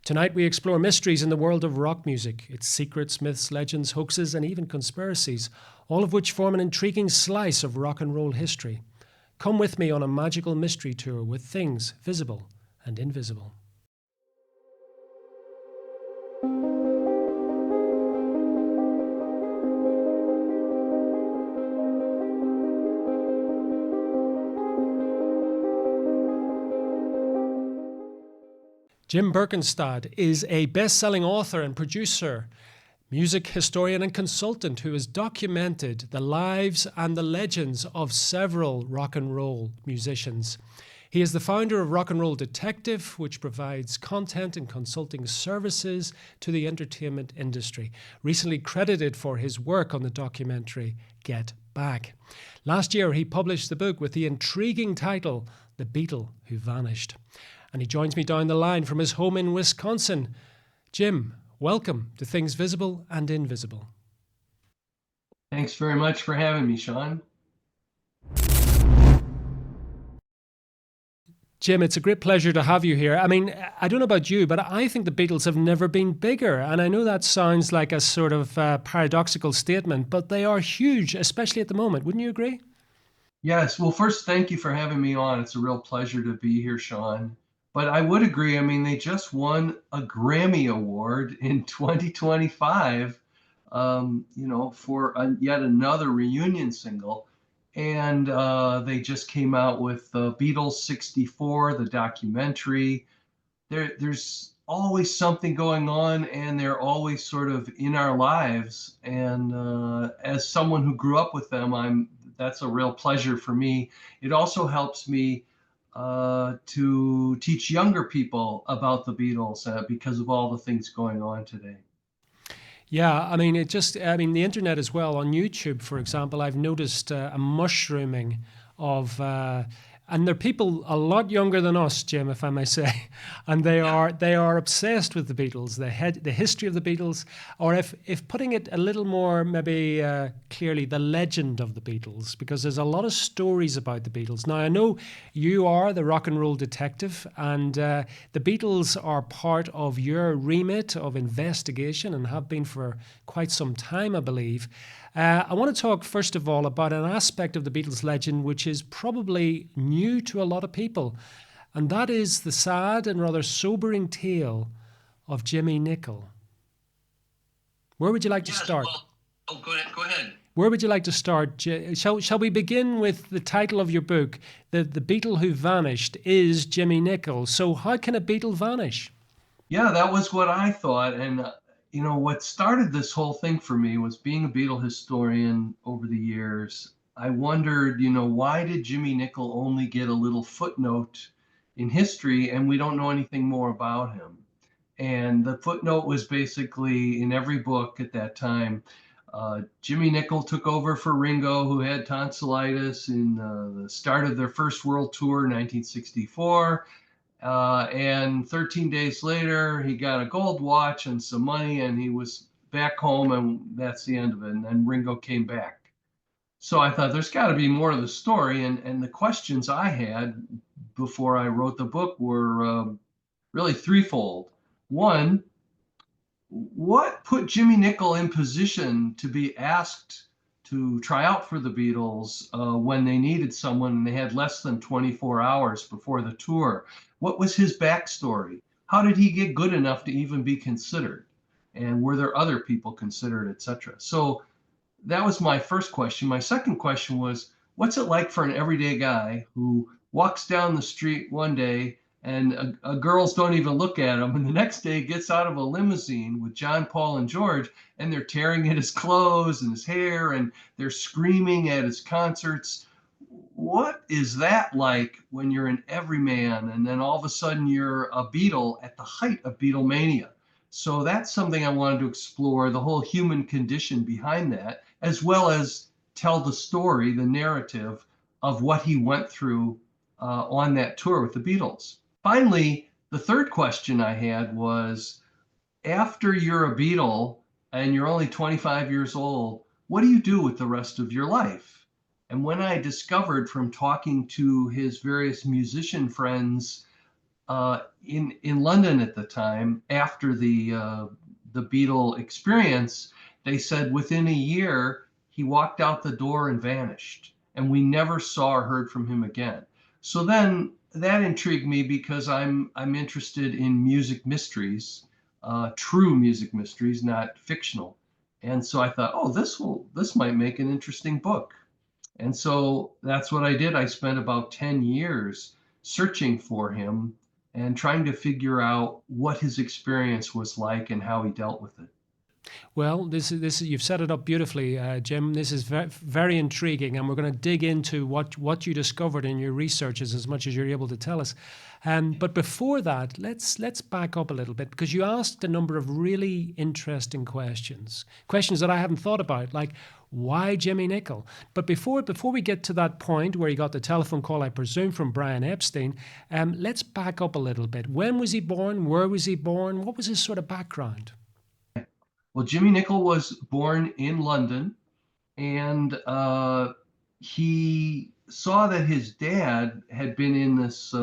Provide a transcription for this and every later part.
Tonight we explore mysteries in the world of rock music, its secrets, myths, legends, hoaxes, and even conspiracies, all of which form an intriguing slice of rock and roll history. Come with me on a magical mystery tour with things visible and invisible. Jim Berkenstadt is a best-selling author and producer, music historian and consultant who has documented the lives and the legends of several rock and roll musicians. He is the founder of Rock and Roll Detective, which provides content and consulting services to the entertainment industry, recently credited for his work on the documentary Get Back. Last year, he published the book with the intriguing title, The Beatle Who Vanished. And he joins me down the line from his home in Wisconsin. Jim, welcome to Things Visible and Invisible. Thanks very much for having me, Seán. Jim, it's a great pleasure to have you here. I mean, I don't know about you, but I think the Beatles have never been bigger. And I know that sounds like a sort of paradoxical statement, but they are huge, especially at the moment. Wouldn't you agree? Yes. Well, first, thank you for having me on. It's a real pleasure to be here, Seán. But I would agree. I mean, they just won a Grammy Award in 2025, for yet another reunion single. And they just came out with Beatles 64, the documentary. There's always something going on, and they're always sort of in our lives. And as someone who grew up with them, that's a real pleasure for me. It also helps me to teach younger people about the Beatles because of all the things going on today. Yeah, I mean, the internet as well. On YouTube, for example, I've noticed a mushrooming of, and they're people a lot younger than us, Jim, if I may say, and they are obsessed with the Beatles, the history of the Beatles, or if putting it a little more maybe clearly, the legend of the Beatles, because there's a lot of stories about the Beatles. Now, I know you are the rock and roll detective, and the Beatles are part of your remit of investigation and have been for quite some time, I believe. I want to talk, first of all, about an aspect of the Beatles legend which is probably new to a lot of people, and that is the sad and rather sobering tale of Jimmie Nicol. Where would you like to start? Well, go ahead. Where would you like to start? Shall we begin with the title of your book? The Beatle Who Vanished is Jimmie Nicol. So how can a Beatle vanish? Yeah, that was what I thought. And, what started this whole thing for me was being a Beatle historian over the years. I wondered, why did Jimmie Nicol only get a little footnote in history and we don't know anything more about him? And the footnote was basically in every book at that time. Jimmie Nicol took over for Ringo, who had tonsillitis in the start of their first world tour, 1964. And 13 days later, he got a gold watch and some money, and he was back home, and that's the end of it. And then Ringo came back. So I thought there's got to be more to the story. And the questions I had before I wrote the book were really threefold. One, what put Jimmie Nicol in position to be asked to try out for the Beatles when they needed someone and they had less than 24 hours before the tour? What was his backstory? How did he get good enough to even be considered? And were there other people considered, etc.? So that was my first question. My second question was, what's it like for an everyday guy who walks down the street one day and girls don't even look at him, and the next day gets out of a limousine with John, Paul, and George, and they're tearing at his clothes and his hair, and they're screaming at his concerts? What is that like when you're an everyman and then all of a sudden you're a Beatle at the height of Beatlemania? So that's something I wanted to explore, the whole human condition behind that, as well as tell the story, the narrative of what he went through on that tour with the Beatles. Finally, the third question I had was, after you're a Beatle and you're only 25 years old, what do you do with the rest of your life? And when I discovered from talking to his various musician friends in London at the time, after the Beatle experience, they said within a year he walked out the door and vanished, and we never saw or heard from him again. So then that intrigued me because I'm interested in music mysteries, true music mysteries, not fictional. And so I thought, oh, this might make an interesting book. And so that's what I did. I spent about 10 years searching for him and trying to figure out what his experience was like and how he dealt with it. Well, this is you've set it up beautifully, Jim. This is very intriguing, and we're going to dig into what you discovered in your researches as much as you're able to tell us. But before that, let's back up a little bit because you asked a number of really interesting questions, questions that I haven't thought about, like why Jimmie Nicol. But before we get to that point where you got the telephone call, I presume from Brian Epstein, let's back up a little bit. When was he born? Where was he born? What was his sort of background? Well, Jimmie Nicol was born in London, and he saw that his dad had been in this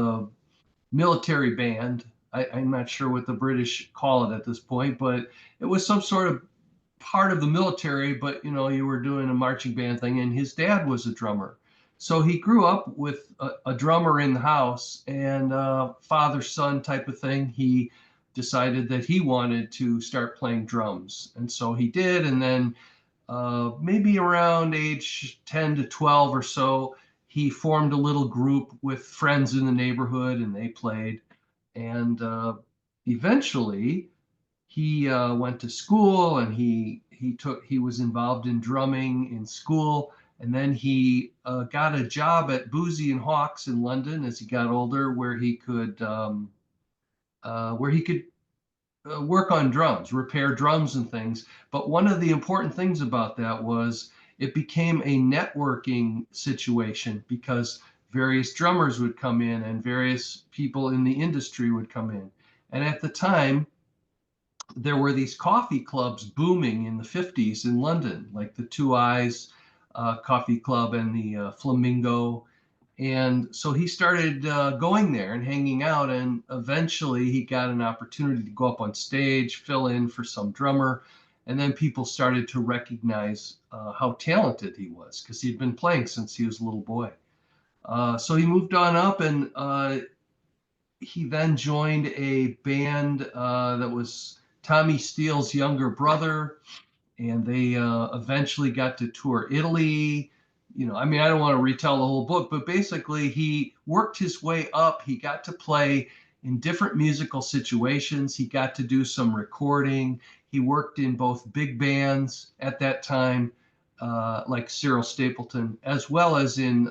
military band. I'm not sure what the British call it at this point, but it was some sort of part of the military, but you were doing a marching band thing, and his dad was a drummer. So he grew up with a drummer in the house and father son type of thing. He decided that he wanted to start playing drums. And so he did. And then maybe around age 10 to 12 or so, he formed a little group with friends in the neighborhood and they played. And eventually, he went to school and he was involved in drumming in school, and then he got a job at Boozy and Hawkes in London as he got older, where he could work on drums, repair drums and things. But one of the important things about that was it became a networking situation because various drummers would come in and various people in the industry would come in. And at the time, there were these coffee clubs booming in the 50s in London, like the Two Eyes Coffee Club and the Flamingo. And so he started going there and hanging out. And eventually he got an opportunity to go up on stage, fill in for some drummer. And then people started to recognize how talented he was because he'd been playing since he was a little boy. So he moved on up and he then joined a band that was Tommy Steele's younger brother, and they eventually got to tour Italy. I mean, I don't want to retell the whole book, but basically he worked his way up. He got to play in different musical situations. He got to do some recording. He worked in both big bands at that time, like Cyril Stapleton, as well as in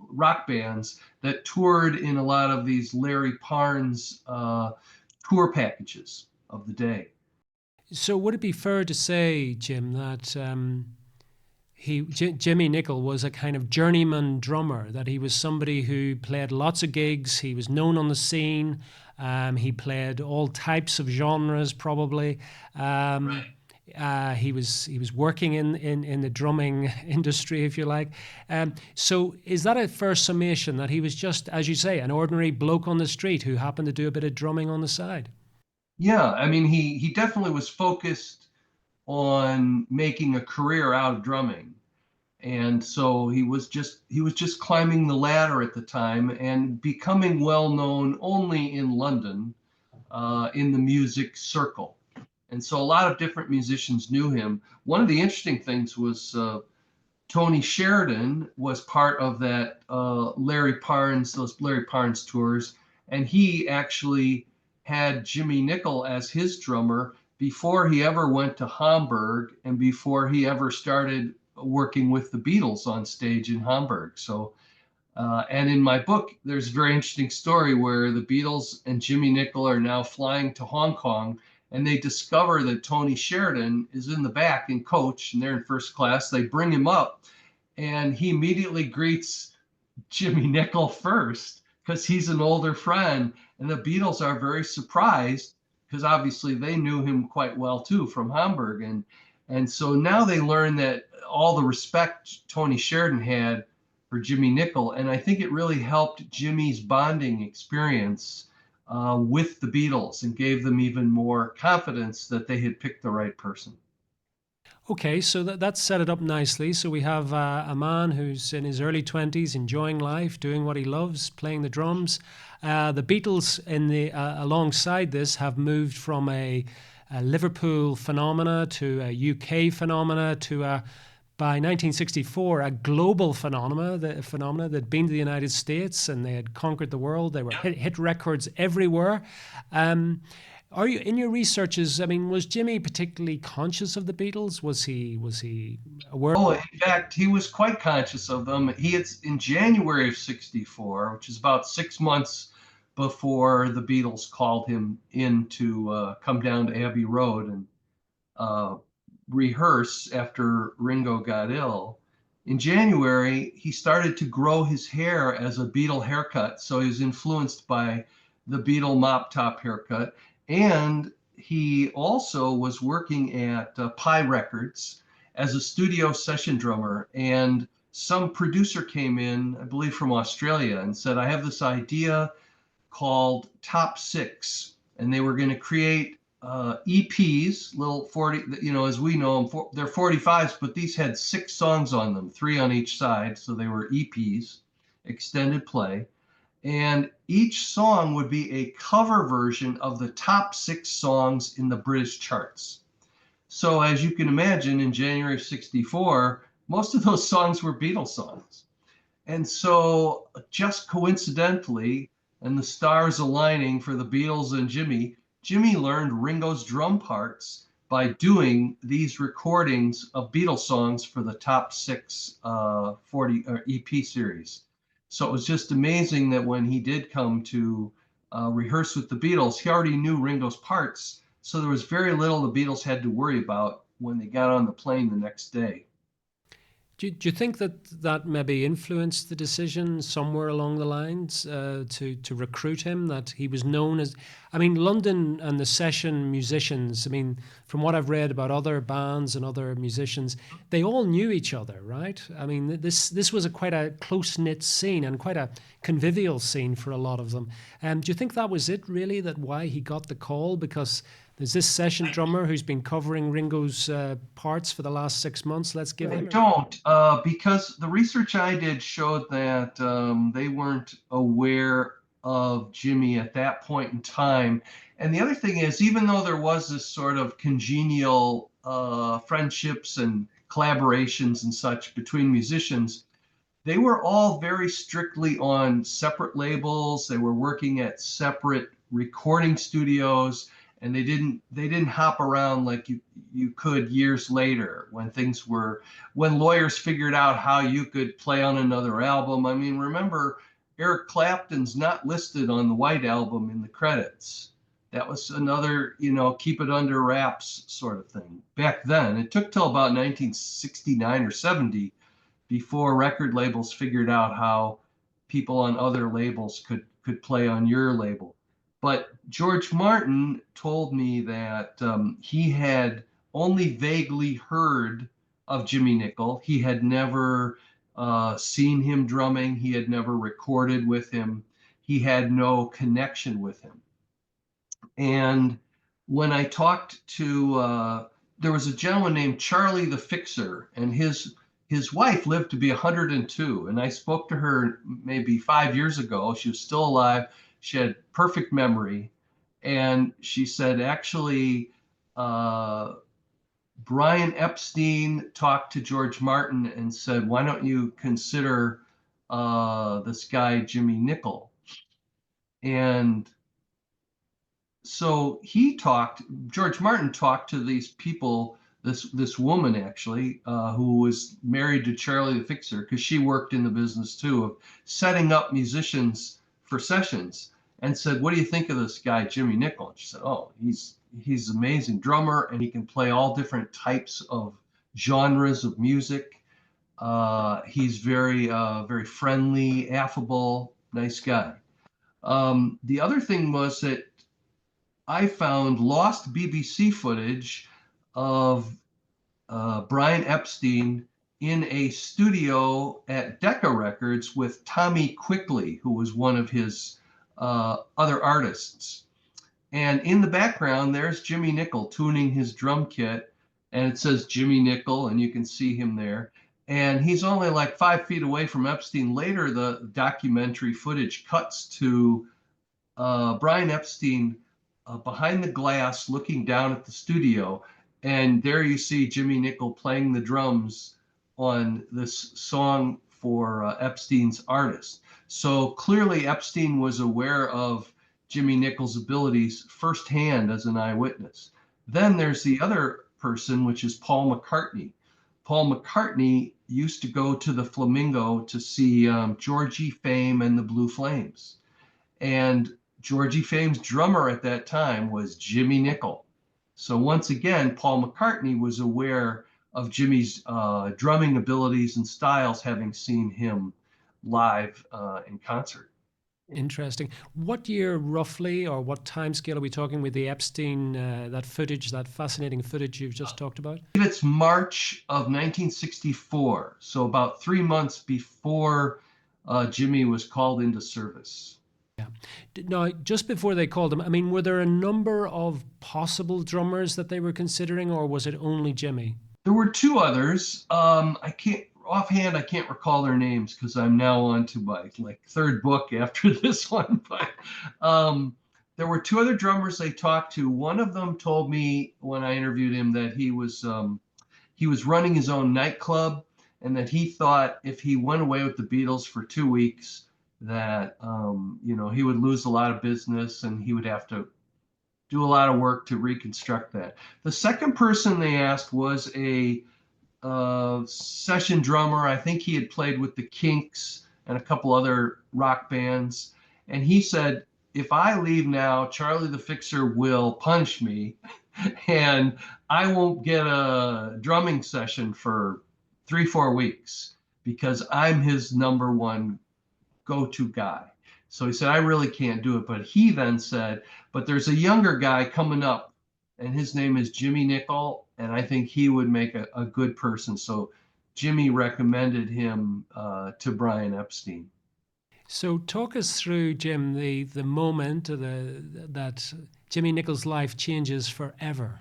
rock bands that toured in a lot of these Larry Parnes tour packages of the day. So would it be fair to say, Jim, that Jimmie Nicol was a kind of journeyman drummer, that he was somebody who played lots of gigs, he was known on the scene, he played all types of genres probably. Right. He was working in the drumming industry, if you like. So is that a fair summation that he was just, as you say, an ordinary bloke on the street who happened to do a bit of drumming on the side? Yeah, I mean, he definitely was focused on making a career out of drumming. And so he was just climbing the ladder at the time and becoming well known only in London, in the music circle. And so a lot of different musicians knew him. One of the interesting things was Tony Sheridan was part of that those Larry Parnes tours, and he actually had Jimmie Nicol as his drummer before he ever went to Hamburg and before he ever started working with the Beatles on stage in Hamburg. So, and in my book, there's a very interesting story where the Beatles and Jimmie Nicol are now flying to Hong Kong and they discover that Tony Sheridan is in the back in coach and they're in first class. They bring him up and he immediately greets Jimmie Nicol first because he's an older friend. And the Beatles are very surprised because obviously they knew him quite well too from Hamburg. And so now they learn that all the respect Tony Sheridan had for Jimmie Nicol. And I think it really helped Jimmie's bonding experience with the Beatles and gave them even more confidence that they had picked the right person. Okay, so that set it up nicely. So we have a man who's in his early 20s, enjoying life, doing what he loves, playing the drums. The Beatles, in the alongside this, have moved from a Liverpool phenomena to a UK phenomena to a by 1964 a global phenomena that had been to the United States and they had conquered the world. They were hit records everywhere. Um, are you in your researches? I mean, was Jimmy particularly conscious of the Beatles? Was he aware? Oh, in fact, he was quite conscious of them. He had in January of '64, which is about 6 months before the Beatles called him in to come down to Abbey Road and uh, rehearse after Ringo got ill. In January, he started to grow his hair as a Beatle haircut. So he was influenced by the Beatle mop top haircut. And he also was working at Pi Records as a studio session drummer. And some producer came in, I believe from Australia, and said, I have this idea called Top Six. And they were going to create EPs, little 40, as we know them, they're 45s, but these had 6 songs on them, 3 on each side. So they were EPs, extended play. And each song would be a cover version of the top 6 songs in the British charts. So as you can imagine, in January of '64, most of those songs were Beatles songs. And so, just coincidentally, and the stars aligning for the Beatles and Jimmy learned Ringo's drum parts by doing these recordings of Beatles songs for the top six 40 EP series. So it was just amazing that when he did come to rehearse with the Beatles, he already knew Ringo's parts. So there was very little the Beatles had to worry about when they got on the plane the next day. Do you think that that maybe influenced the decision somewhere along the lines to recruit him? That he was known as, I mean, London and the session musicians. I mean, from what I've read about other bands and other musicians, they all knew each other, right? I mean, this was a quite a close knit scene and quite a convivial scene for a lot of them. Do you think that was it really? That why he got the call? Because there's this session drummer who's been covering Ringo's parts for the last 6 months. Let's give I him. don't, because the research I did showed that they weren't aware of Jimmy at that point in time. And the other thing is, even though there was this sort of congenial friendships and collaborations and such between musicians, they were all very strictly on separate labels. They were working at separate recording studios, and they didn't hop around like you could years later when lawyers figured out how you could play on another album. I mean, remember, Eric Clapton's not listed on the White Album in the credits. That was another, keep it under wraps sort of thing. Back then, it took till about 1969 or 70 before record labels figured out how people on other labels could play on your label. But George Martin told me that he had only vaguely heard of Jimmie Nicol. He had never seen him drumming. He had never recorded with him. He had no connection with him. And when I talked to, there was a gentleman named Charlie the Fixer, and his wife lived to be 102. And I spoke to her maybe 5 years ago. She was still alive. She had perfect memory. And she said, actually, Brian Epstein talked to George Martin and said, why don't you consider this guy, Jimmie Nicol? And so George Martin talked to these people, this woman actually, who was married to Charlie the Fixer, because she worked in the business too of setting up musicians for sessions, and said, what do you think of this guy, Jimmie Nicol? And she said, oh, he's an amazing drummer, and he can play all different types of genres of music. He's very friendly, affable, nice guy. The other thing was that I found lost BBC footage of Brian Epstein in a studio at Decca Records with Tommy Quickly, who was one of his other artists. And in the background, there's Jimmie Nicol tuning his drum kit, and it says Jimmie Nicol, and you can see him there. And he's only like 5 feet away from Epstein. Later, the documentary footage cuts to Brian Epstein behind the glass looking down at the studio. And there you see Jimmie Nicol playing the drums on this song for Epstein's Artist. So clearly, Epstein was aware of Jimmie Nicol's abilities firsthand as an eyewitness. Then there's the other person, which is Paul McCartney. Paul McCartney used to go to the Flamingo to see Georgie Fame and the Blue Flames. And Georgie Fame's drummer at that time was Jimmie Nicol. So once again, Paul McCartney was aware of Jimmy's drumming abilities and styles, having seen him live in concert. Interesting. What year roughly, or what time scale are we talking with the Epstein, that footage, that fascinating footage you've just talked about? It's March of 1964, so about 3 months before Jimmy was called into service. Yeah. Now, just before they called him, I mean, were there a number of possible drummers that they were considering, or was it only Jimmy? There were two others. I can't offhand. I can't recall their names because I'm now on to my like third book after this one. But there were two other drummers they talked to. One of them told me when I interviewed him that he was running his own nightclub, and that he thought if he went away with the Beatles for 2 weeks, that he would lose a lot of business and he would have to do a lot of work to reconstruct that. The second person they asked was a session drummer. I think he had played with the Kinks and a couple other rock bands. And he said, if I leave now, Charlie the Fixer will punish me and I won't get a drumming session for 3, 4 weeks because I'm his number one go-to guy. So he said, I really can't do it. But he then said, but there's a younger guy coming up and his name is Jimmie Nicol. And I think he would make a good person. So Jimmy recommended him to Brian Epstein. So talk us through, Jim, the moment that Jimmie Nicol's life changes forever.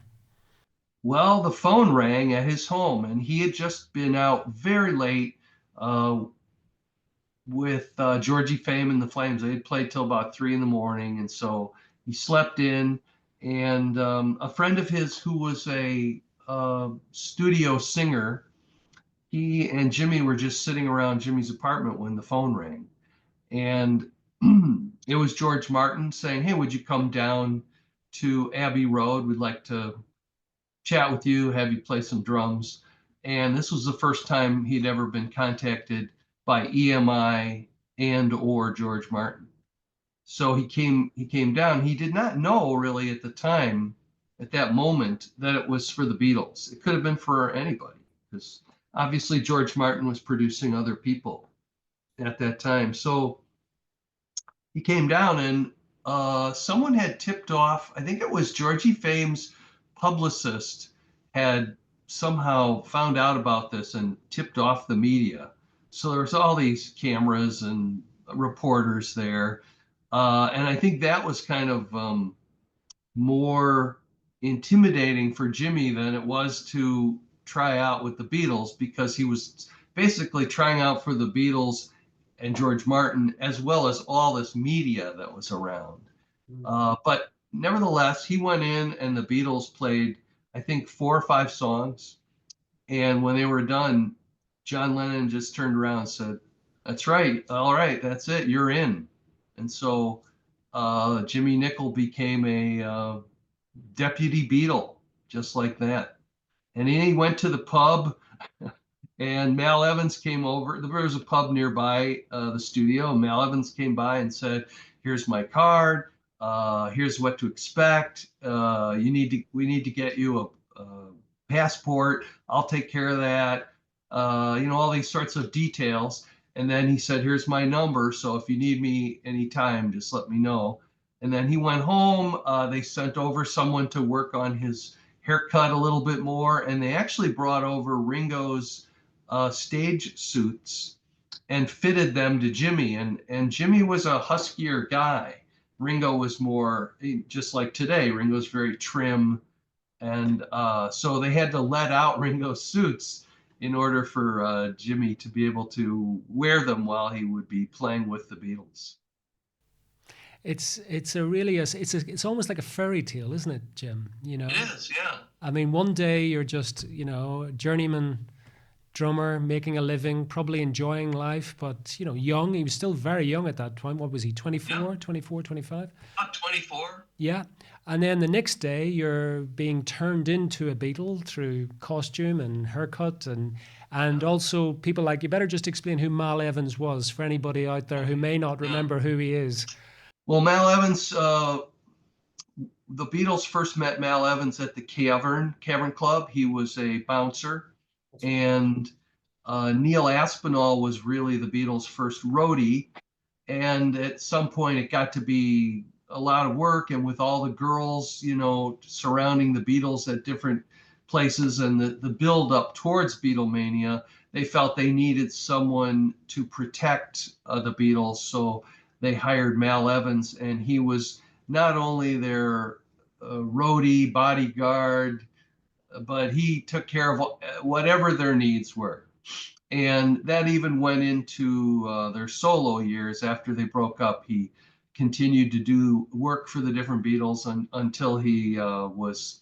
Well, the phone rang at his home and he had just been out very late with Georgie Fame and the Flames. They had played till about 3 in the morning. And so he slept in. And a friend of his who was a studio singer, he and Jimmy were just sitting around Jimmy's apartment when the phone rang. And it was George Martin saying, hey, would you come down to Abbey Road? We'd like to chat with you, have you play some drums. And this was the first time he'd ever been contacted by EMI and or George Martin. So he came down. He did not know really at the time, at that moment, that it was for the Beatles. It could have been for anybody, because obviously George Martin was producing other people at that time. So he came down and someone had tipped off, I think it was Georgie Fame's publicist had somehow found out about this and tipped off the media. So there was all these cameras and reporters there. And I think that was kind of more intimidating for Jimmy than it was to try out with the Beatles, because he was basically trying out for the Beatles and George Martin, as well as all this media that was around. But nevertheless, he went in and the Beatles played, I think, 4 or 5 songs. And when they were done, John Lennon just turned around and said, that's right. All right. That's it. You're in. And so Jimmie Nicol became a deputy Beatle, just like that. And then he went to the pub and Mal Evans came over. There was a pub nearby the studio. And Mal Evans came by and said, here's my card. Here's what to expect. We need to get you a passport. I'll take care of that. All these sorts of details. And then he said, here's my number. So if you need me anytime, just let me know. And then he went home. They sent over someone to work on his haircut a little bit more. And they actually brought over Ringo's stage suits and fitted them to Jimmy. And Jimmy was a huskier guy. Ringo was more just like today. Ringo's very trim, and so they had to let out Ringo's suits in order for Jimmy to be able to wear them while he would be playing with the Beatles. It's a really it's almost like a fairy tale, isn't it, Jim? It is, yeah. I mean, one day you're just a journeyman drummer making a living, probably enjoying life, but young. He was still very young at that time. What was he? Yeah, 24, 24, 25? about 24. Yeah. And then the next day you're being turned into a Beatle through costume and haircut and Yeah. also people like you better just explain who Mal Evans was for anybody out there who may not Yeah. remember who he is. Well, Mal Evans, the Beatles first met Mal Evans at the Cavern Club. He was a bouncer, and Neil Aspinall was really the Beatles' first roadie. And at some point, it got to be a lot of work, and with all the girls, surrounding the Beatles at different places, and the build up towards Beatlemania, they felt they needed someone to protect the Beatles. So they hired Mal Evans, and he was not only their roadie, bodyguard, but he took care of whatever their needs were. And that even went into their solo years after they broke up. He continued to do work for the different Beatles until he was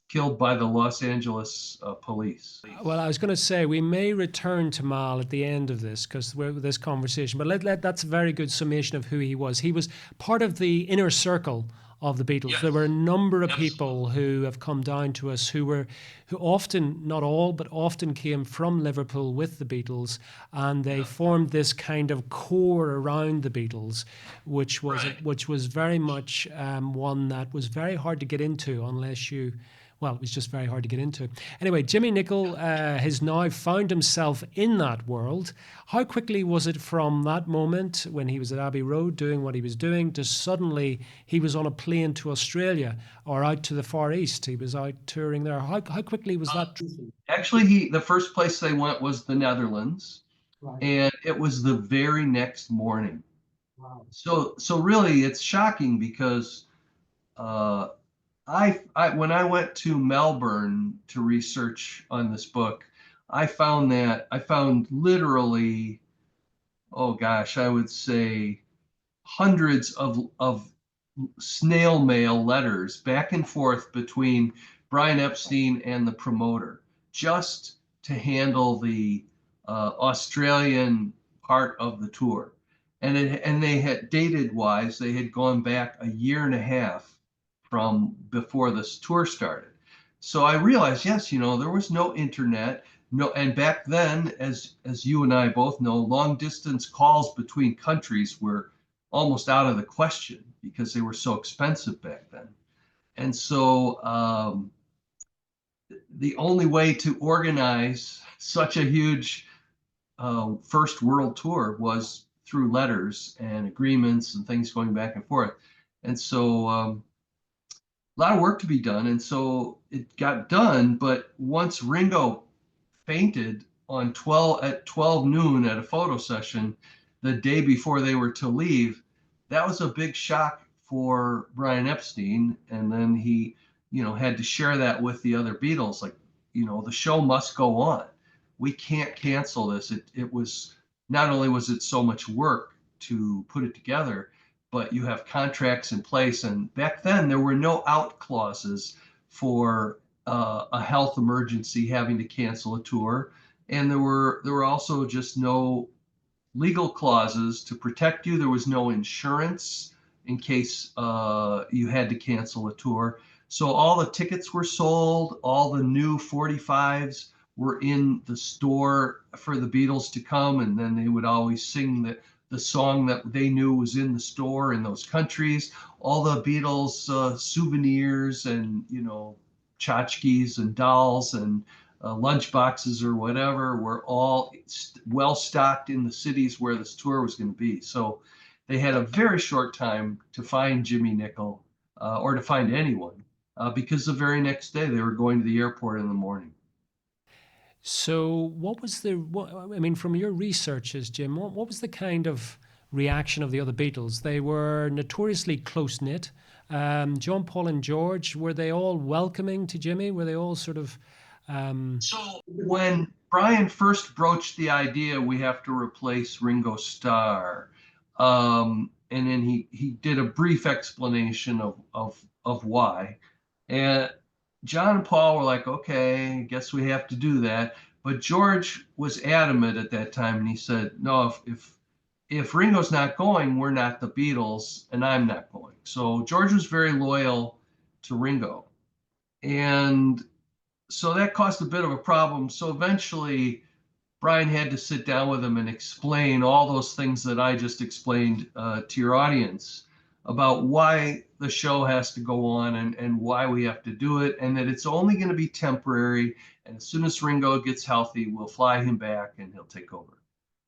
killed by the Los Angeles police. Well, I was going to say we may return to Mal at the end of this because we're with this conversation, but that's a very good summation of who he was. He was part of the inner circle of the Beatles. There Yes, were a number of absolutely. people who have come down to us who often, not all, but often came from Liverpool with the Beatles, and they Yeah, formed this kind of core around the Beatles, right. which was very much one that was very hard to get into unless you well, it was just very hard to get into. Anyway, Jimmie Nicol has now found himself in that world. How quickly was it from that moment when he was at Abbey Road doing what he was doing to suddenly he was on a plane to Australia or out to the Far East? He was out touring there. How quickly was Uh, that? Actually, the first place they went was the Netherlands, and it was the very next morning. So really, it's shocking because uh, when I went to Melbourne to research on this book, I found literally, oh gosh, I would say hundreds of snail mail letters back and forth between Brian Epstein and the promoter just to handle the Australian part of the tour. And they had dated wise, they had gone back a year and a half from before this tour started. So I realized, yes, there was no internet, no, and back then, as you and I both know, long distance calls between countries were almost out of the question because they were so expensive back then. And so the only way to organize such a huge first world tour was through letters and agreements and things going back and forth. And so a lot of work to be done. And so it got done. But once Ringo fainted on 12 noon at a photo session the day before they were to leave, that was a big shock for Brian Epstein. And then he, had to share that with the other Beatles. Like, the show must go on. We can't cancel this. It was not only was it so much work to put it together, but you have contracts in place. And back then there were no out clauses for a health emergency having to cancel a tour, and there were also just no legal clauses to protect you. There was no insurance in case you had to cancel a tour. So all the tickets were sold, all the new 45s were in the store for the Beatles to come, and then they would always sing the song that they knew was in the store in those countries. All the Beatles souvenirs and tchotchkes and dolls and lunch boxes or whatever were all well stocked in the cities where this tour was going to be. So they had a very short time to find Jimmie Nicol or to find anyone because the very next day they were going to the airport in the morning. So, what was the? What, I mean, from your researches, Jim, what was the kind of reaction of the other Beatles. They were notoriously close knit. John, Paul, and George, were they all welcoming to Jimmy? Were they all sort of? So when Brian first broached the idea, we have to replace Ringo Starr, and then he did a brief explanation of why, and John and Paul were like, okay, I guess we have to do that. But George was adamant at that time, and he said, no, if Ringo's not going, we're not the Beatles, and I'm not going. So George was very loyal to Ringo, and so that caused a bit of a problem. So eventually, Brian had to sit down with him and explain all those things that I just explained to your audience about why the show has to go on and why we have to do it, and that it's only going to be temporary. And as soon as Ringo gets healthy, we'll fly him back and he'll take over.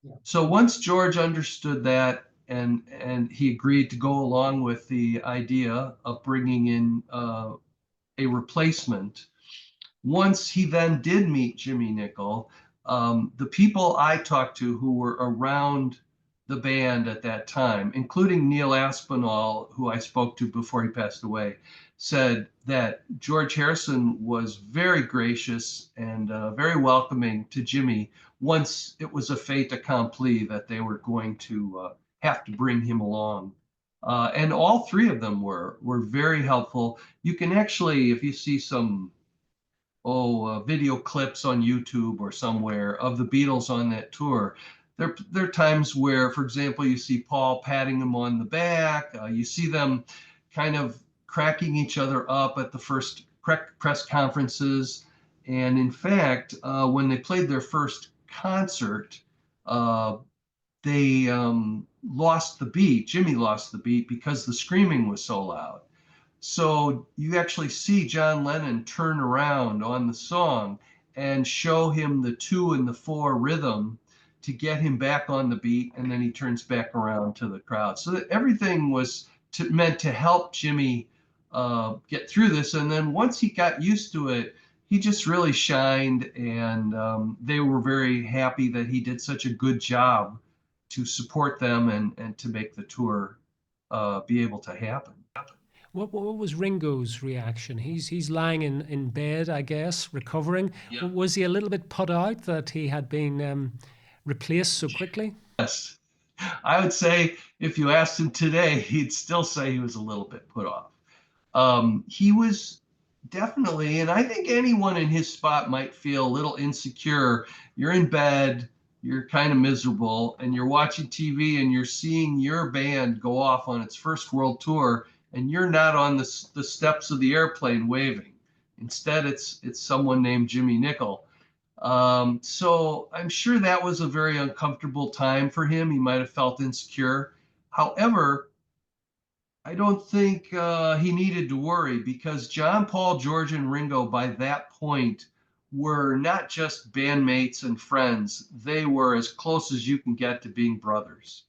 Yeah. So once George understood that and he agreed to go along with the idea of bringing in a replacement, once he then did meet Jimmie Nicol, the people I talked to who were around the band at that time, including Neil Aspinall, who I spoke to before he passed away, said that George Harrison was very gracious and very welcoming to Jimmy once it was a fait accompli that they were going to have to bring him along. And all three of them were very helpful. You can actually, if you see some video clips on YouTube or somewhere of the Beatles on that tour. There are times where, for example, you see Paul patting him on the back. You see them kind of cracking each other up at the first press conferences. And in fact, when they played their first concert, they lost the beat. Jimmy lost the beat because the screaming was so loud. So you actually see John Lennon turn around on the song and show him the 2 and the 4 rhythm to get him back on the beat, and then he turns back around to the crowd. So that everything was meant to help Jimmy get through this. And then once he got used to it, he just really shined, and they were very happy that he did such a good job to support them and to make the tour be able to happen. What was Ringo's reaction? He's lying in bed, I guess, recovering. Yeah. Was he a little bit put out that he had been replaced so quickly? Yes. I would say if you asked him today, he'd still say he was a little bit put off. He was definitely, and I think anyone in his spot might feel a little insecure. You're in bed, you're kind of miserable, and you're watching TV and you're seeing your band go off on its first world tour, and you're not on the steps of the airplane waving. Instead, it's someone named Jimmie Nicol. So I'm sure that was a very uncomfortable time for him. He might have felt insecure. However, I don't think he needed to worry because John, Paul, George, and Ringo by that point were not just bandmates and friends. They were as close as you can get to being brothers.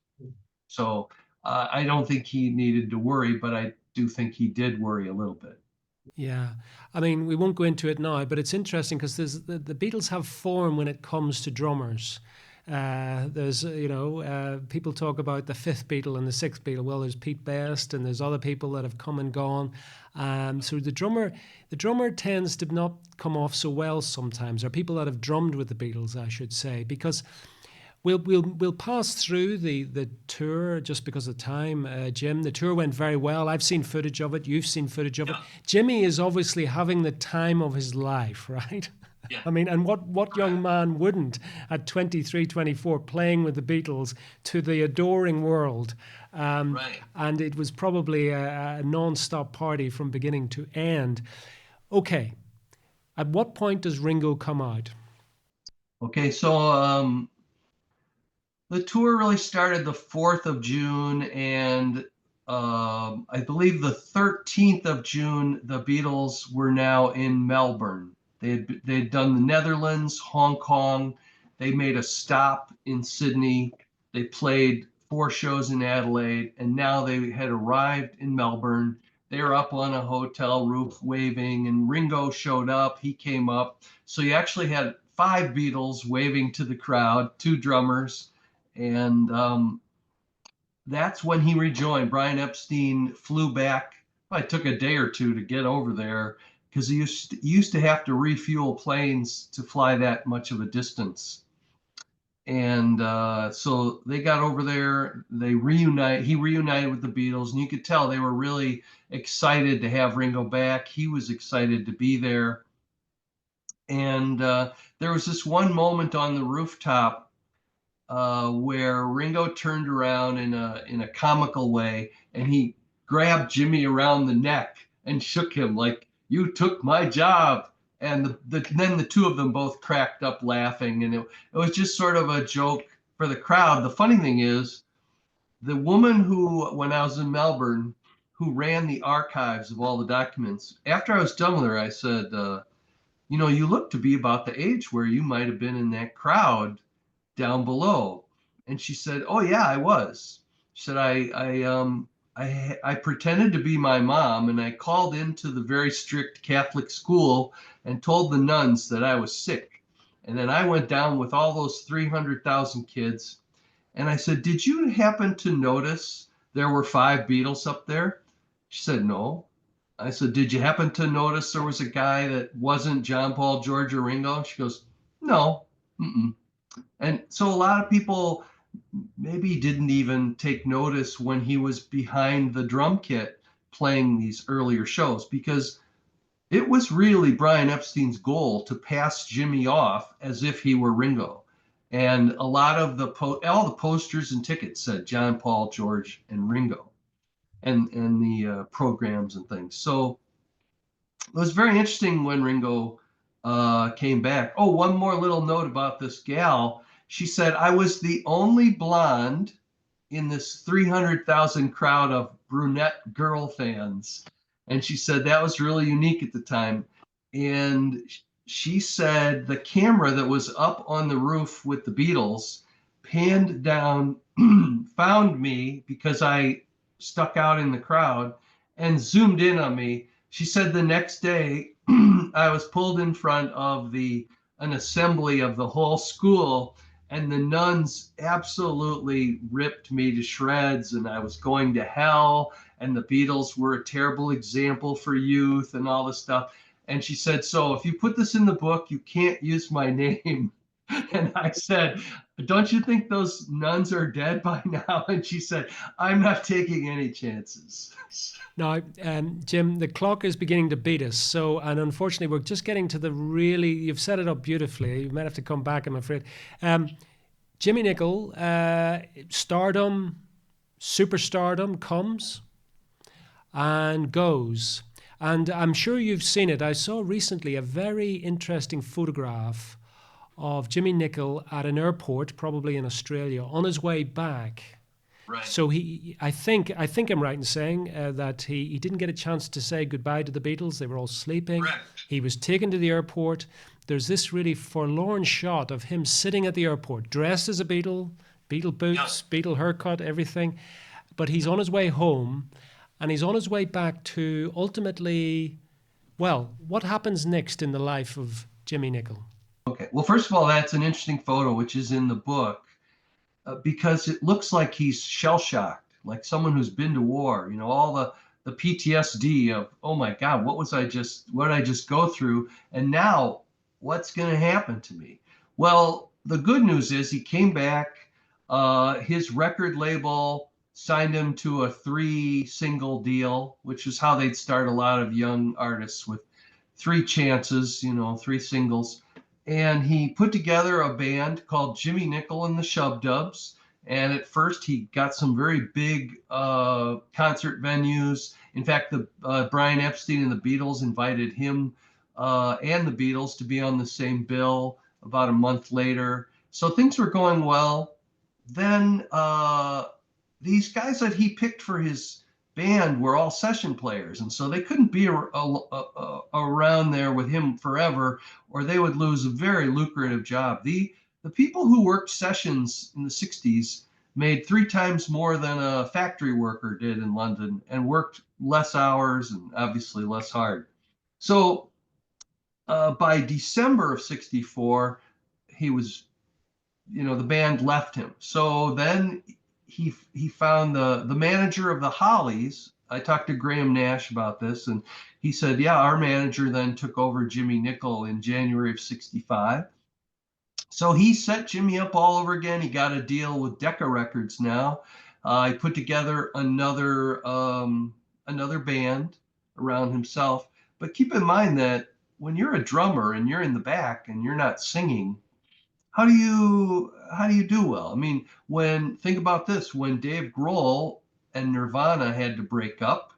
So I don't think he needed to worry, but I do think he did worry a little bit. Yeah, I mean, we won't go into it now, but it's interesting because the Beatles have form when it comes to drummers. There's, people talk about the fifth Beatle and the sixth Beatle. Well, there's Pete Best, and there's other people that have come and gone. So the drummer tends to not come off so well sometimes, or people that have drummed with the Beatles, I should say, because we'll pass through the tour just because of time, Jim. The tour went very well. I've seen footage of it. You've seen footage of it. Jimmy is obviously having the time of his life, right? Yeah. I mean, and what young man wouldn't at 23, 24 playing with the Beatles to the adoring world? Right. And it was probably a non-stop party from beginning to end. Okay. At what point does Ringo come out? Okay, so the tour really started the 4th of June, and I believe the 13th of June, the Beatles were now in Melbourne. They'd done the Netherlands, Hong Kong. They made a stop in Sydney. They played 4 shows in Adelaide, and now they had arrived in Melbourne. They were up on a hotel roof waving, and Ringo showed up. He came up. So you actually had 5 Beatles waving to the crowd, 2 drummers. And that's when he rejoined. Brian Epstein flew back. Well, it took a day or two to get over there because he used to have to refuel planes to fly that much of a distance. And so they got over there. They reunite. He reunited with the Beatles, and you could tell they were really excited to have Ringo back. He was excited to be there. And there was this one moment on the rooftop where Ringo turned around in a comical way, and he grabbed Jimmy around the neck and shook him like, "You took my job." And then the two of them both cracked up laughing, and it was just sort of a joke for the crowd. The funny thing is, the woman who, when I was in Melbourne, who ran the archives of all the documents, after I was done with her, I said, you look to be about the age where you might have been in that crowd down below. And she said, "Oh yeah, I was." She said, I pretended to be my mom, and I called into the very strict Catholic school and told the nuns that I was sick. And then I went down with all those 300,000 kids. And I said, "Did you happen to notice there were 5 Beatles up there?" She said, "No." I said, "Did you happen to notice there was a guy that wasn't John, Paul, George, or Ringo?" She goes, "No." Mm-mm. And so a lot of people maybe didn't even take notice when he was behind the drum kit playing these earlier shows, because it was really Brian Epstein's goal to pass Jimmy off as if he were Ringo. And a lot of all the posters and tickets said John, Paul, George, and Ringo, and the programs and things. So it was very interesting when Ringo came back. Oh, one more little note about this gal. She said, "I was the only blonde in this 300,000 crowd of brunette girl fans." And she said that was really unique at the time. And she said the camera that was up on the roof with the Beatles panned down, found me because I stuck out in the crowd, and zoomed in on me. She said the next day I was pulled in front of an assembly of the whole school, and the nuns absolutely ripped me to shreds, and I was going to hell, and the Beatles were a terrible example for youth and all this stuff. And she said, "So if you put this in the book, you can't use my name." And I said, "Don't you think those nuns are dead by now?" And she said, "I'm not taking any chances." Now, Jim, the clock is beginning to beat us. So, and unfortunately, we're just getting to the really, you've set it up beautifully. You might have to come back, I'm afraid. Jimmie Nicol, stardom, superstardom comes and goes. And I'm sure you've seen it. I saw recently a very interesting photograph of Jimmie Nicol at an airport, probably in Australia, on his way back. Right. So I think I'm right in saying that he didn't get a chance to say goodbye to the Beatles. They were all sleeping. Correct. He was taken to the airport. There's this really forlorn shot of him sitting at the airport, dressed as a Beatle, Beatle boots, Beatle haircut, everything. But he's on his way home, and he's on his way back to ultimately, well, what happens next in the life of Jimmie Nicol? Okay. Well, first of all, that's an interesting photo, which is in the book, because it looks like he's shell shocked, like someone who's been to war. All the PTSD of, "Oh my God, what did I just go through? And now what's going to happen to me?" Well, the good news is he came back. His record label signed him to a 3 single deal, which is how they'd start a lot of young artists, with 3 chances, 3 singles. And he put together a band called Jimmie Nicol and the Shub Dubs. And at first, he got some very big concert venues. In fact, the Brian Epstein and the Beatles invited him and the Beatles to be on the same bill about a month later. So things were going well. Then these guys that he picked for his band were all session players, and so they couldn't be around there with him forever, or they would lose a very lucrative job. The people who worked sessions in the 60s made 3 times more than a factory worker did in London, and worked less hours and obviously less hard. So by December of 64, he was, the band left him. So then he found the manager of the Hollies. I talked to Graham Nash about this, and he said, yeah, our manager then took over Jimmie Nicol in January of '65. So he set Jimmy up all over again. He got a deal with Decca Records now. He put together another band around himself. But keep in mind that when you're a drummer and you're in the back and you're not singing, how do you do well? I mean, think about this, when Dave Grohl and Nirvana had to break up,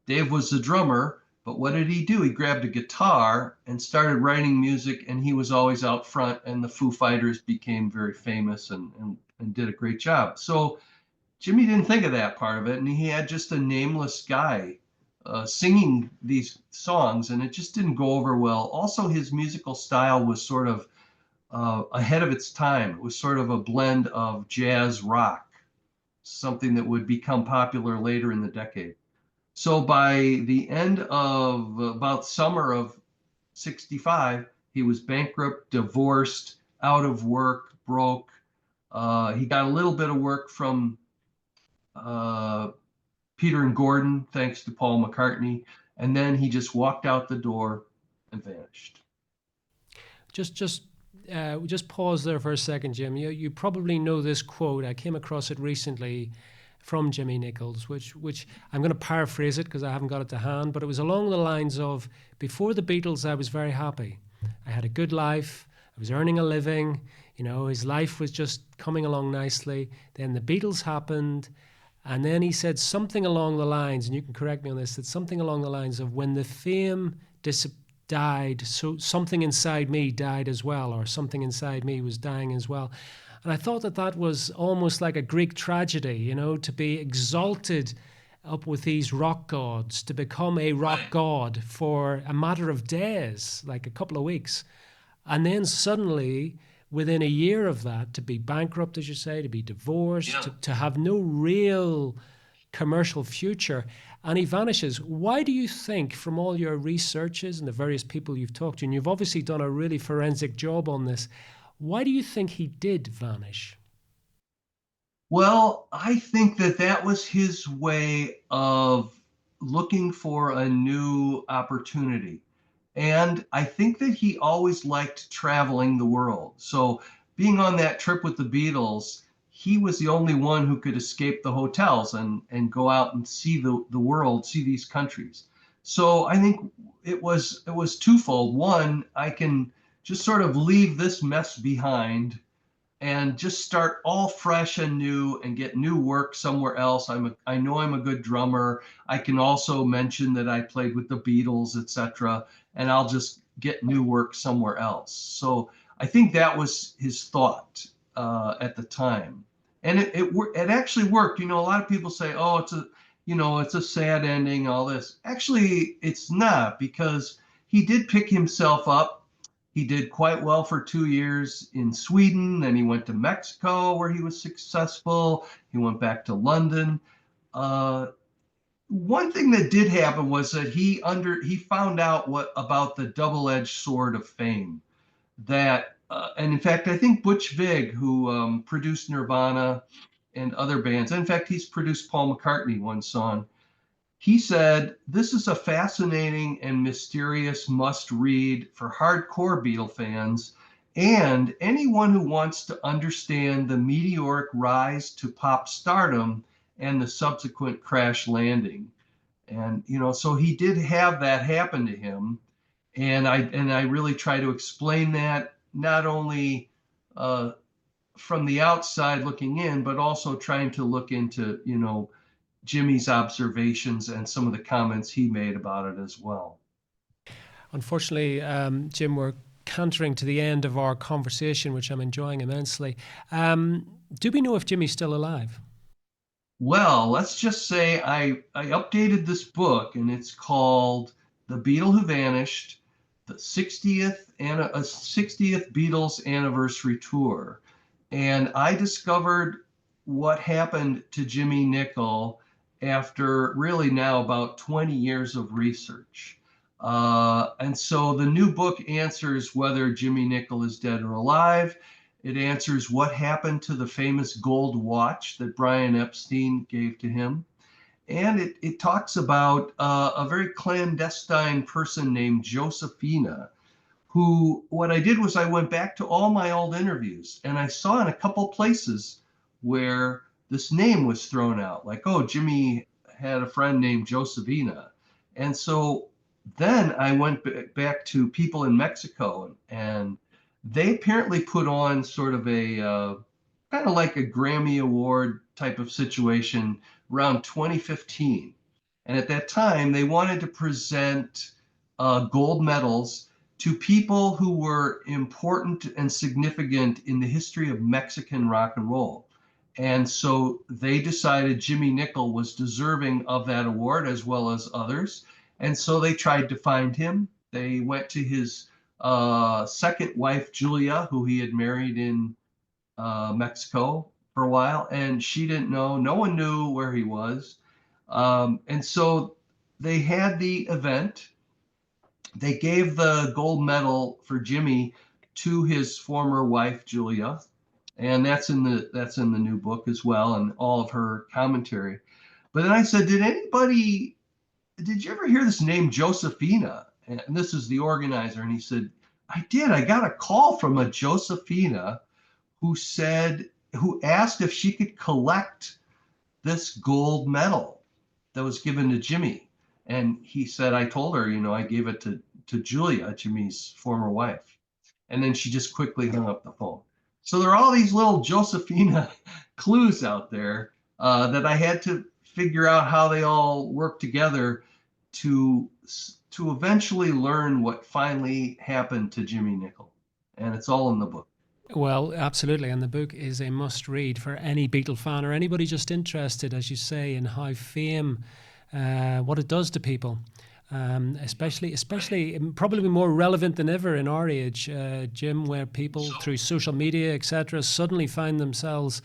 Dave was the drummer, but what did he do? He grabbed a guitar and started writing music, and he was always out front, and the Foo Fighters became very famous and did a great job. So Jimmy didn't think of that part of it, and he had just a nameless guy singing these songs, and it just didn't go over well. Also, his musical style was sort of ahead of its time. It was sort of a blend of jazz rock, something that would become popular later in the decade. So by the end of about summer of '65, he was bankrupt, divorced, out of work, broke. He got a little bit of work from uh, Peter and Gordon, thanks to Paul McCartney. And then he just walked out the door and vanished. Just pause there for a second, Jim. You probably know this quote. I came across it recently from Jimmie Nichols, which I'm going to paraphrase it because I haven't got it to hand, but it was along the lines of, before the Beatles, I was very happy. I had a good life. I was earning a living. His life was just coming along nicely. Then the Beatles happened. And then he said something along the lines, and you can correct me on this, that something along the lines of, when the fame died, so something inside me died as well, or something inside me was dying as well. And I thought that was almost like a Greek tragedy, to be exalted up with these rock gods, to become a rock god for a matter of days, like a couple of weeks. And then suddenly, within a year of that, to be bankrupt, as you say, to be divorced, Yeah. to have no real commercial future, and he vanishes. Why do you think, from all your researches and the various people you've talked to, and you've obviously done a really forensic job on this, why do you think he did vanish? Well, I think that was his way of looking for a new opportunity. And I think that he always liked traveling the world. So being on that trip with the Beatles, he was the only one who could escape the hotels and go out and see the world, see these countries. So I think it was twofold. One, I can just sort of leave this mess behind and just start all fresh and new and get new work somewhere else. I know I'm a good drummer. I can also mention that I played with the Beatles, etc., and I'll just get new work somewhere else. So I think that was his thought at the time, and it actually worked. A lot of people say, "Oh, it's a sad ending." All this, actually, it's not, because he did pick himself up. He did quite well for 2 years in Sweden. Then he went to Mexico, where he was successful. He went back to London. Uh, One thing that did happen was that he found out what about the double-edged sword of fame. And in fact, I think Butch Vig, who produced Nirvana and other bands, in fact, he's produced Paul McCartney one song. He said, "This is a fascinating and mysterious must read for hardcore Beatle fans and anyone who wants to understand the meteoric rise to pop stardom and the subsequent crash landing." And, so he did have that happen to him. And I really try to explain that, not only uh, from the outside looking in, but also trying to look into, Jimmy's observations and some of the comments he made about it as well. Unfortunately, Jim, we're cantering to the end of our conversation, which I'm enjoying immensely. Do we know if Jimmy's still alive? Well, let's just say I updated this book, and it's called The Beatle Who Vanished, the 60th Beatles Anniversary Tour. And I discovered what happened to Jimmie Nicol after really now about 20 years of research. And so the new book answers whether Jimmie Nicol is dead or alive. It answers what happened to the famous gold watch that Brian Epstein gave to him. And it talks about a very clandestine person named Josephina, who, what I did was I went back to all my old interviews, and I saw in a couple places where this name was thrown out, like, oh, Jimmy had a friend named Josephina. And so then I went back to people in Mexico, and they apparently put on sort of a kind of like a Grammy Award type of situation around 2015. And at that time, they wanted to present gold medals to people who were important and significant in the history of Mexican rock and roll. And so they decided Jimmie Nicol was deserving of that award as well as others. And so they tried to find him. They went to his second wife, Julia, who he had married in Mexico for a while, and she didn't know. No one knew where he was. And so they had the event. They gave the gold medal for Jimmy to his former wife, Julia. And that's in the new book as well, and all of her commentary. But then I said, did you ever hear this name Josephina? And this is the organizer. And he said, I did. I got a call from a Josephina who asked if she could collect this gold medal that was given to Jimmy. And he said, I told her, I gave it to Julia, Jimmy's former wife. And then she just quickly hung up the phone. So there are all these little Josephina clues out there that I had to figure out how they all work together to eventually learn what finally happened to Jimmie Nicol. And it's all in the book. Well, absolutely. And the book is a must read for any Beatle fan or anybody just interested, as you say, in how fame, what it does to people. Especially probably more relevant than ever in our age, Jim, where people through social media, etc., suddenly find themselves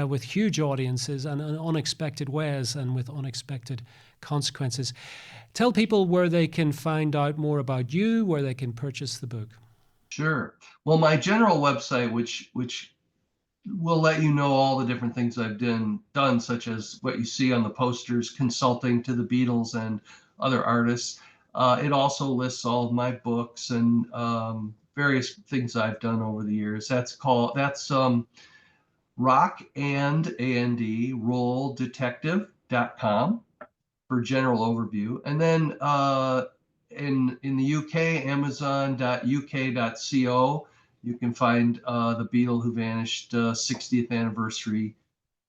with huge audiences and in unexpected ways and with unexpected consequences. Tell people where they can find out more about you, where they can purchase the book. Sure. Well, my general website, which will let you know all the different things I've done, such as what you see on the posters, consulting to the Beatles and other artists. It also lists all of my books and various things I've done over the years. That's rock and rolldetective.com for general overview. And then in the UK, amazon.uk.co, you can find the Beatle Who Vanished 60th anniversary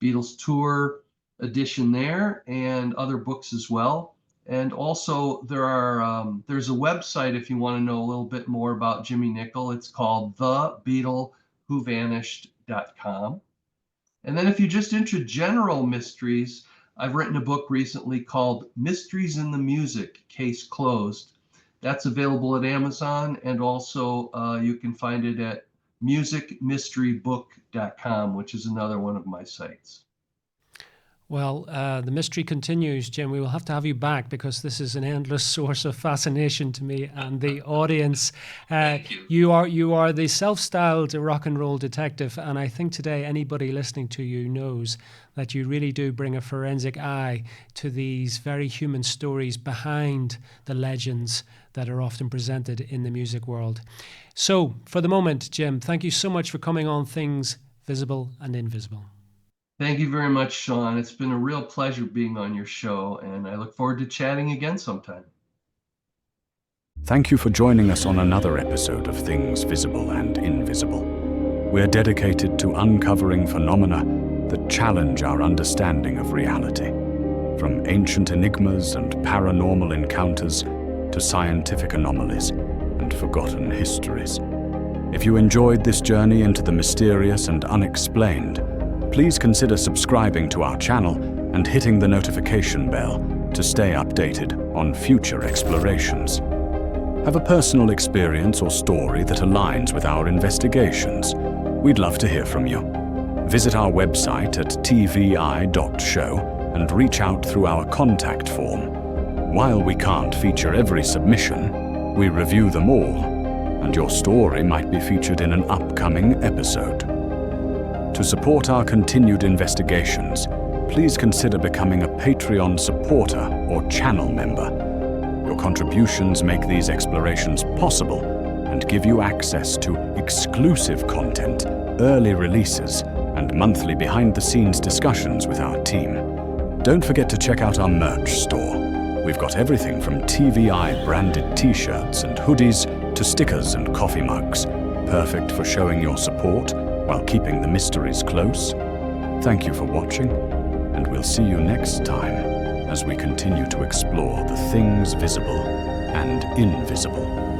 Beatles tour edition there, and other books as well. And also there's a website if you want to know a little bit more about Jimmie Nicol. It's called thebeatlewhovanished.com. And then if you're just into general mysteries, I've written a book recently called Mysteries in the Music, Case Closed. That's available at Amazon, and also you can find it at musicmysterybook.com, which is another one of my sites. Well, the mystery continues, Jim. We will have to have you back because this is an endless source of fascination to me and the audience. Thank you. You are the self-styled rock and roll detective, and I think today anybody listening to you knows that you really do bring a forensic eye to these very human stories behind the legends that are often presented in the music world. So, for the moment, Jim, thank you so much for coming on Things Visible and Invisible. Thank you very much, Seán. It's been a real pleasure being on your show, and I look forward to chatting again sometime. Thank you for joining us on another episode of Things Visible and Invisible. We're dedicated to uncovering phenomena that challenge our understanding of reality, from ancient enigmas and paranormal encounters to scientific anomalies and forgotten histories. If you enjoyed this journey into the mysterious and unexplained, please consider subscribing to our channel and hitting the notification bell to stay updated on future explorations. Have a personal experience or story that aligns with our investigations? We'd love to hear from you. Visit our website at tvi.show and reach out through our contact form. While we can't feature every submission, we review them all and your story might be featured in an upcoming episode. To support our continued investigations, please consider becoming a Patreon supporter or channel member. Your contributions make these explorations possible and give you access to exclusive content, early releases, and monthly behind-the-scenes discussions with our team. Don't forget to check out our merch store. We've got everything from TVI-branded t-shirts and hoodies to stickers and coffee mugs, perfect for showing your support while keeping the mysteries close. Thank you for watching, and we'll see you next time as we continue to explore the things visible and invisible.